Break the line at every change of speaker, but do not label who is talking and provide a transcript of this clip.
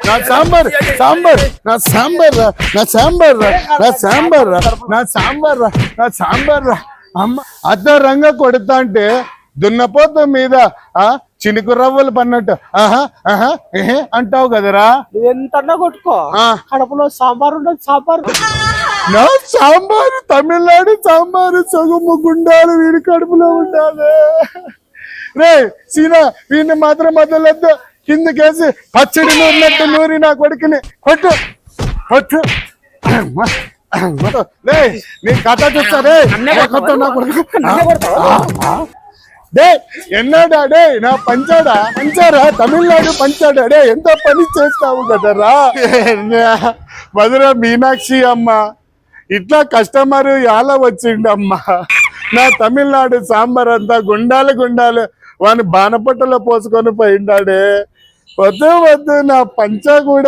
నా సాంబార్ సాంబార్ నా సాంబార్ రా నా సాంబార్ రా నా సాంబార్ రా నా సాంబార్ రా నా సాంబార్ రా అమ్మ అద్దరంగా కొడతా అంటే దున్నపోత మీద చినుకు రవ్వలు పన్నట్టు ఆహా ఆహా ఏహే అంటావు కదరా.
నువ్వెంతన్నా కొట్టుకో, కడుపులో సాంబార్ ఉండదు. సాంబార్
నా సాంబారు తమిళనాడు సాంబారు సొగుము గుండాలు వీడి కడుపులో ఉండాలి. రే సీనా వీడిని మాత్రం వదలొద్దు, కిందకేసి పచ్చడి నూరినట్టు నూరి నా కొడుకుని కొట్టు కొట్టు. రే నీ కథ చూస్తా రే నా కొడుకు డే ఎన్నాడా డే నా పంచారా తమిళనాడు పంచాడా డే ఎంత పని చేస్తావు కదరా. మధుర మీనాక్షి అమ్మ ఇట్లా కస్టమర్ యాల వచ్చిండమ్మా. నా తమిళనాడు సాంబార్ అంతా గుండాలు వాని బాణపట్టలో పోసుకొని పోయిండాడే. వద్దు నా పంచా కూడా